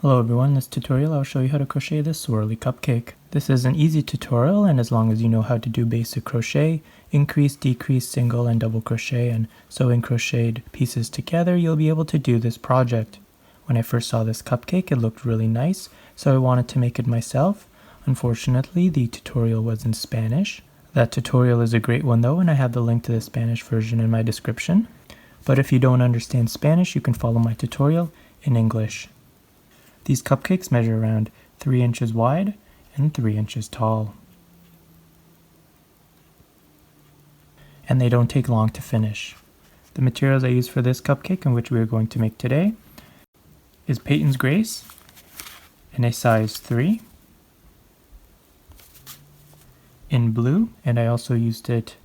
Hello everyone, in this tutorial I'll show you how to crochet this swirly cupcake. This is an easy tutorial, and as long as you know how to do basic crochet, increase, decrease, single and double crochet, and sewing crocheted pieces together, you'll be able to do this project. When I first saw this cupcake, it looked really nice, so I wanted to make it myself. Unfortunately, the tutorial was in Spanish. That tutorial is a great one though, and I have the link to the Spanish version in my description. But if you don't understand Spanish, you can follow my tutorial in English. These cupcakes measure around 3 inches wide and 3 inches tall. And they don't take long to finish. The materials I use for this cupcake, and which we are going to make today, is Patons Grace in a size 3 in blue, and I also used it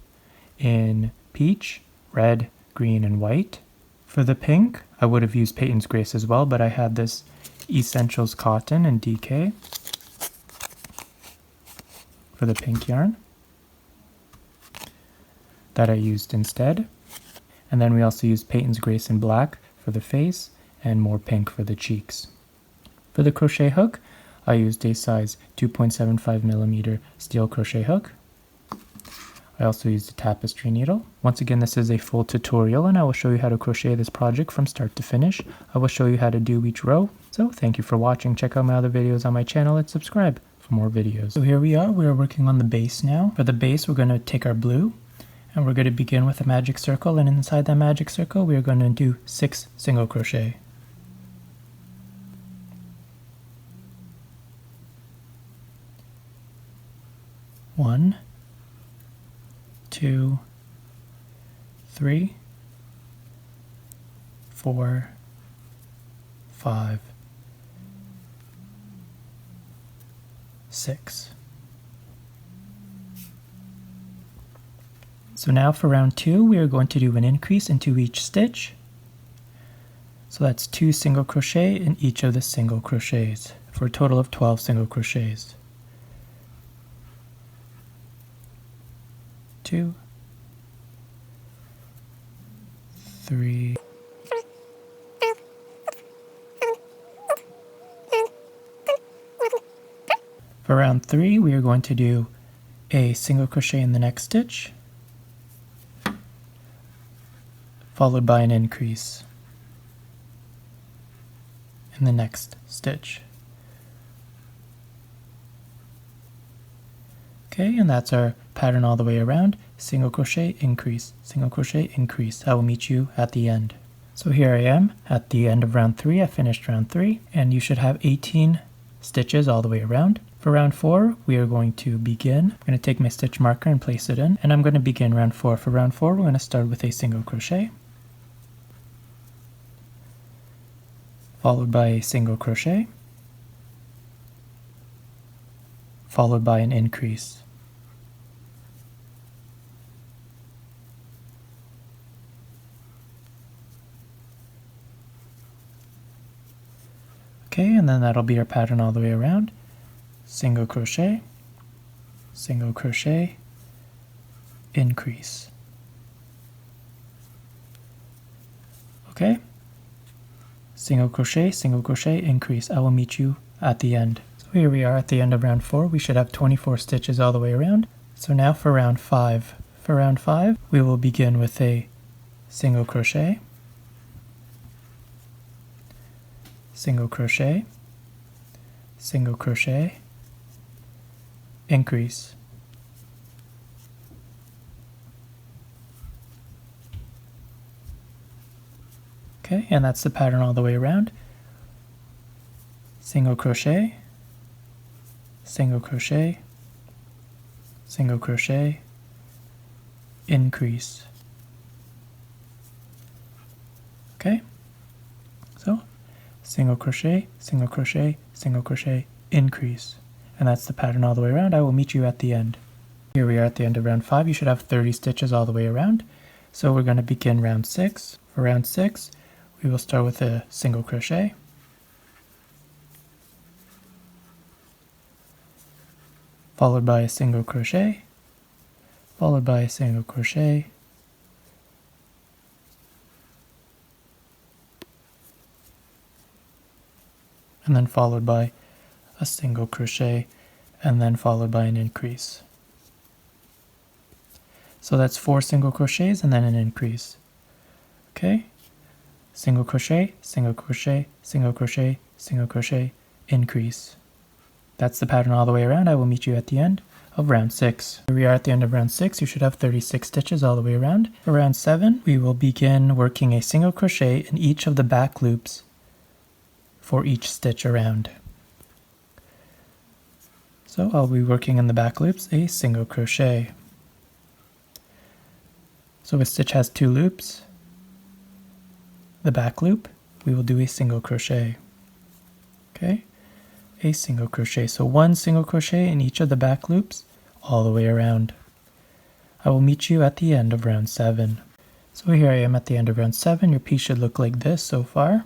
in peach, red, green, and white. For the pink, I would have used Patons Grace as well, but I had this Essentials Cotton and DK for the pink yarn that I used instead. And then we also used Patons Grace in black for the face and more pink for the cheeks. For the crochet hook, I used a size 2.75mm steel crochet hook. I also used a tapestry needle. Once again, this is a full tutorial, and I will show you how to crochet this project from start to finish. I will show you how to do each row. So thank you for watching. Check out my other videos on my channel and subscribe for more videos. So here we are working on the base now. For the base, we're going to take our blue and we're going to begin with a magic circle, and inside that magic circle, we are going to do 6 single crochet. One, 2, 3, 4, 5, 6. So now for round 2, we are going to do an increase into each stitch. So that's 2 single crochet in each of the single crochets for a total of 12 single crochets. 2, 3, for round 3, we are going to do a single crochet in the next stitch, followed by an increase in the next stitch. Okay, and that's our pattern all the way around. Single crochet, increase, single crochet, increase. I will meet you at the end. So here I am at the end of round 3. I finished round 3, and you should have 18 stitches all the way around. For round 4, we are going to begin. I'm going to take my stitch marker and place it in, and I'm going to begin round 4. For round 4, we're going to start with a single crochet, followed by a single crochet, followed by an increase. Okay, and then that'll be our pattern all the way around. Single crochet, increase. Okay, single crochet, increase. I will meet you at the end. So here we are at the end of round 4. We should have 24 stitches all the way around. So now for round 5. For round 5, we will begin with a single crochet, single crochet, single crochet, increase. Okay, and that's the pattern all the way around. Single crochet, single crochet, single crochet, increase. Okay, so single crochet, increase. And that's the pattern all the way around. I will meet you at the end. Here we are at the end of round 5. You should have 30 stitches all the way around. So we're going to begin round 6. For round 6, we will start with a single crochet, followed by a single crochet, followed by a single crochet, and then followed by a single crochet, and then followed by an increase. So that's 4 single crochets and then an increase. Okay? Single crochet, single crochet, single crochet, single crochet, increase. That's the pattern all the way around. I will meet you at the end of round 6. Here we are at the end of round 6. You should have 36 stitches all the way around. For round 7, we will begin working a single crochet in each of the back loops for each stitch around. So I'll be working in the back loops a single crochet. So if a stitch has 2 loops, the back loop, we will do a single crochet. Okay? A single crochet. So 1 single crochet in each of the back loops all the way around. I will meet you at the end of round 7. So here I am at the end of round 7. Your piece should look like this so far.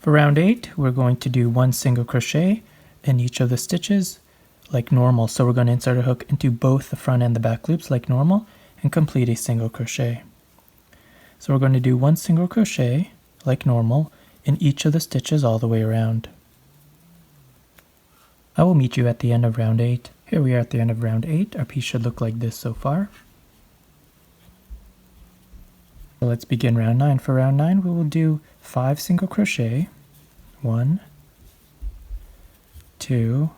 For round 8, we're going to do 1 single crochet in each of the stitches like normal. So we're going to insert a hook into both the front and the back loops like normal and complete a single crochet. So we're going to do 1 single crochet like normal in each of the stitches all the way around. I will meet you at the end of round 8. Here we are at the end of round 8. Our piece should look like this so far. So let's begin round 9. For round 9, we will do 5 single crochet. 1, 2,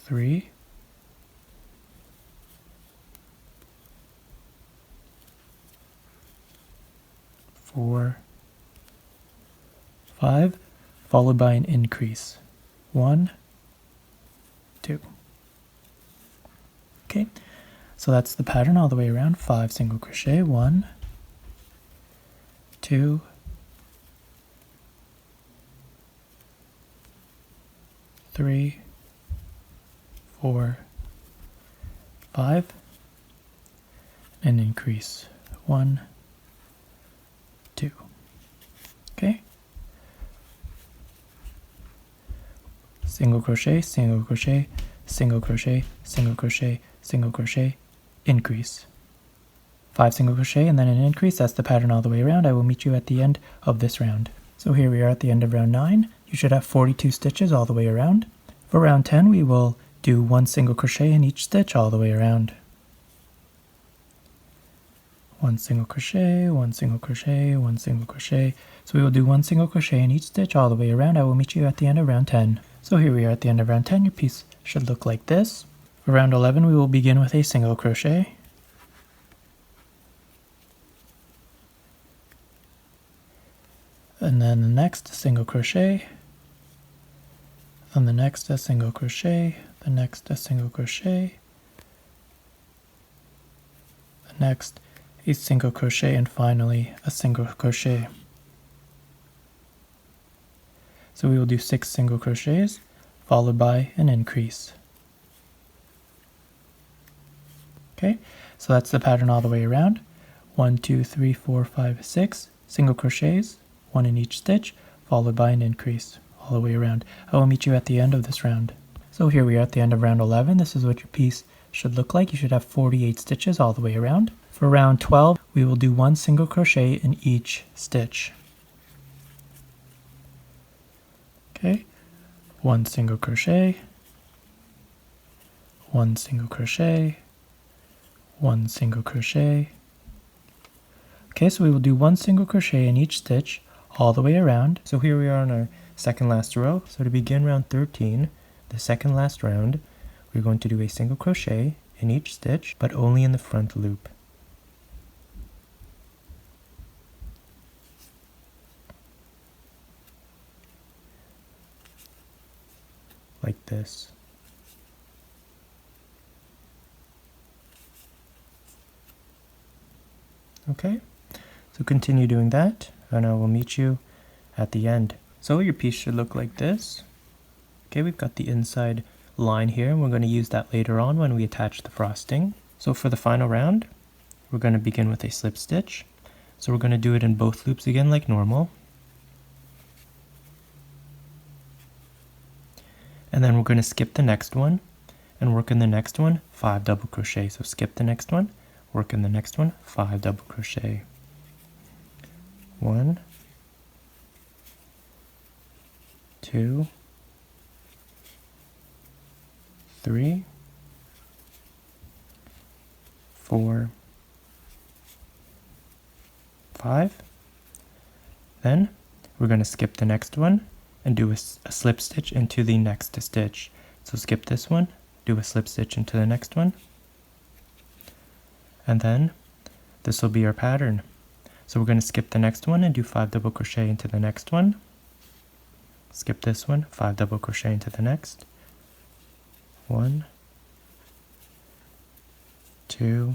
3, 4, 5, followed by an increase. 1, 2. Okay, so that's the pattern all the way around. 5 single crochet. 1, 2, 3, 4, 5, and increase. 1, 2. Okay. Single crochet, single crochet, single crochet, single crochet, single crochet, increase. 5 single crochet and then an increase. That's the pattern all the way around. I will meet you at the end of this round. So here we are at the end of round 9. You should have 42 stitches all the way around. For round 10, we will do 1 single crochet in each stitch all the way around. 1 single crochet, 1 single crochet, 1 single crochet. So we will do 1 single crochet in each stitch all the way around. I will meet you at the end of round 10. So here we are at the end of round 10. Your piece should look like this. For round 11, we will begin with a single crochet. And then the next single crochet. Then the next a single crochet. The next a single crochet. The next a single crochet, and finally a single crochet. So we will do 6 single crochets followed by an increase. Okay, so that's the pattern all the way around. 1, 2, 3, 4, 5, 6 single crochets, 1 in each stitch, followed by an increase all the way around. I will meet you at the end of this round. So here we are at the end of round 11. This is what your piece should look like. You should have 48 stitches all the way around. For round 12, we will do 1 single crochet in each stitch. Okay, 1 single crochet, 1 single crochet, 1 single crochet. Okay, so we will do 1 single crochet in each stitch all the way around. So here we are on our second last row. So to begin round 13, the second last round, we're going to do a single crochet in each stitch, but only in the front loop. Like this. Okay, so continue doing that, and I will meet you at the end. So your piece should look like this. Okay, we've got the inside line here, and we're going to use that later on when we attach the frosting. So for the final round, we're going to begin with a slip stitch. So we're going to do it in both loops again like normal. And then we're going to skip the next one and work in the next one 5 double crochet. So skip the next one, work in the next one, 5 double crochet. 1, 2, 3, 4, 5. Then we're going to skip the next one and do a slip stitch into the next stitch. So skip this one, do a slip stitch into the next one, and then this will be our pattern. So we're going to skip the next one and do 5 double crochet into the next one. Skip this one, 5 double crochet into the next. 1, 2,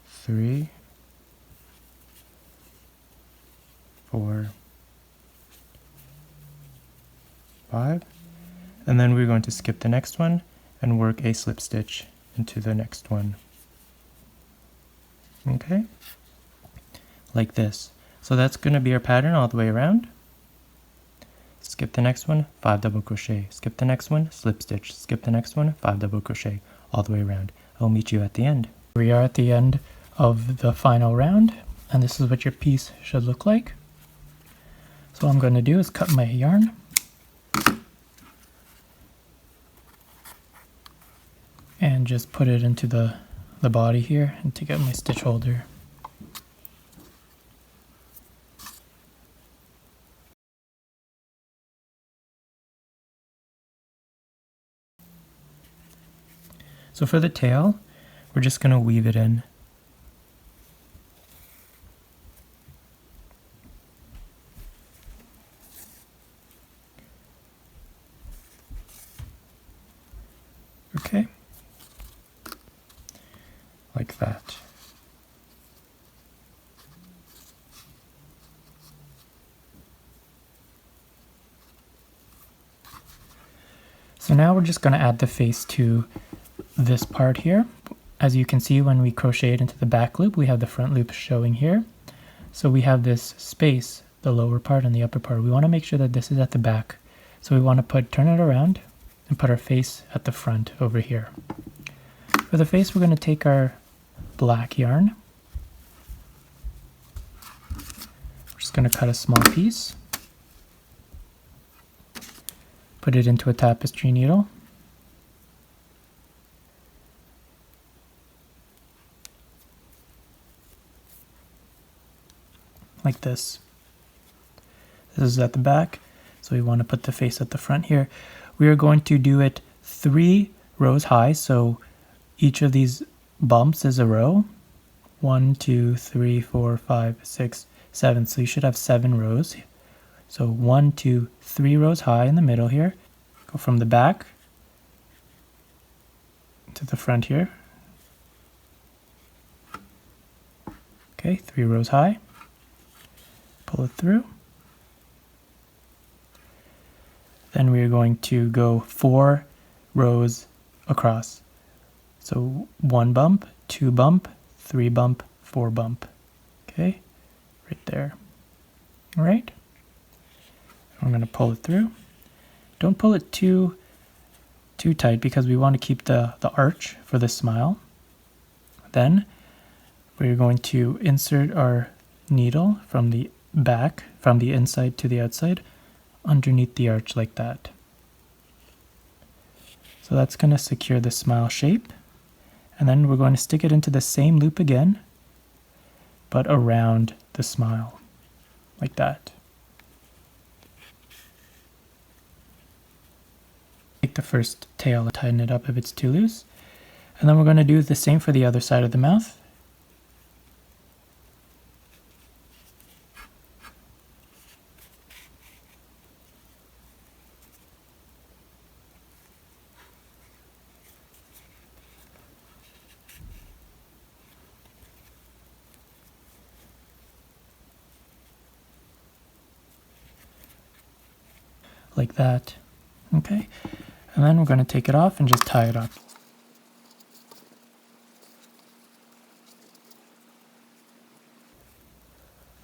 3, 4, 5, and then we're going to skip the next one and work a slip stitch into the next one. Okay, like this. So that's going to be our pattern all the way around. Skip the next one, 5 double crochet. Skip the next one, slip stitch. Skip the next one, 5 double crochet, all the way around. I'll meet you at the end. We are at the end of the final round, and this is what your piece should look like. So what I'm going to do is cut my yarn. And just put it into the body here and take out my stitch holder. So for the tail, we're just going to weave it in. Okay. Like that. So now we're just going to add the face to this part here. As you can see, when we crochet it into the back loop, we have the front loop showing here. So we have this space, the lower part and the upper part. We want to make sure that this is at the back. So we want to turn it around and put our face at the front over here. For the face, we're going to take our black yarn. We're just going to cut a small piece. Put it into a tapestry needle. Like this. This is at the back, so we want to put the face at the front here. We are going to do it 3 rows high, so each of these bumps is a row. 1, 2, 3, 4, 5, 6, 7. So you should have 7 rows. So 1, 2, 3 rows high in the middle here. Go from the back to the front here. Okay, 3 rows high. Pull it through. Then we are going to go 4 rows across. So 1 bump, 2 bump, 3 bump, 4 bump. Okay, right there. All right. I'm going to pull it through. Don't pull it too tight because we want to keep the arch for the smile. Then we're going to insert our needle from the back, from the inside to the outside, underneath the arch like that. So that's going to secure the smile shape. And then we're going to stick it into the same loop again, but around the smile, like that. Take the first tail and tighten it up if it's too loose. And then we're going to do the same for the other side of the mouth. Like that. Okay, and then we're going to take it off and just tie it up.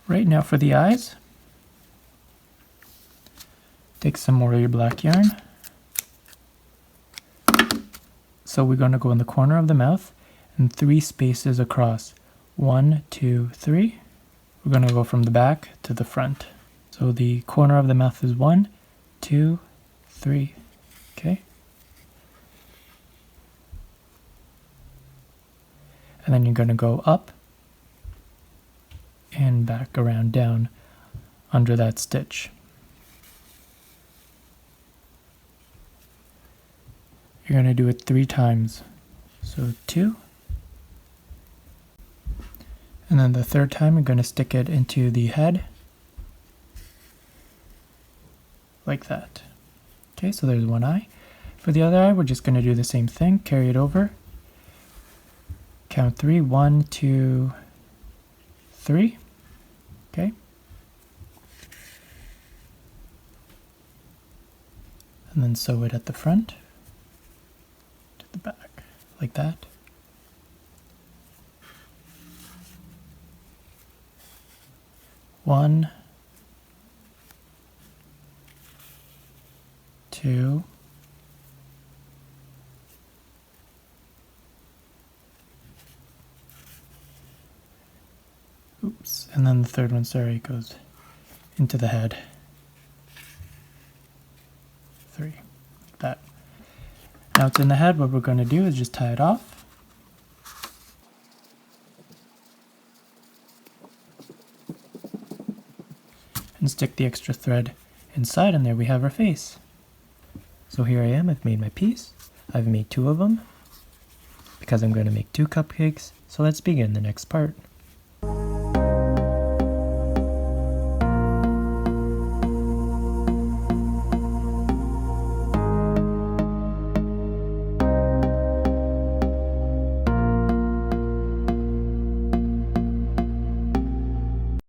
Right, now for the eyes, take some more of your black yarn, So we're going to go in the corner of the mouth and 3 spaces across. 1, 2, 3. We're going to go from the back to the front. So the corner of the mouth is 1, 2, 3. Okay. And then you're going to go up and back around down under that stitch. You're going to do it 3 times. So 2. And then the 3rd time you're going to stick it into the head. Like that. Okay, so there's one eye. For the other eye, we're just going to do the same thing. Carry it over. Count 3. 1, 2, 3. Okay. And then sew it at the front to the back, like that. One, 2, oops, and then the 3rd one, sorry, goes into the head. 3, like that. Now it's in the head, what we're going to do is just tie it off. And stick the extra thread inside, and there we have our face. So here I am, I've made my piece. I've made 2 of them because I'm going to make 2 cupcakes. So let's begin the next part.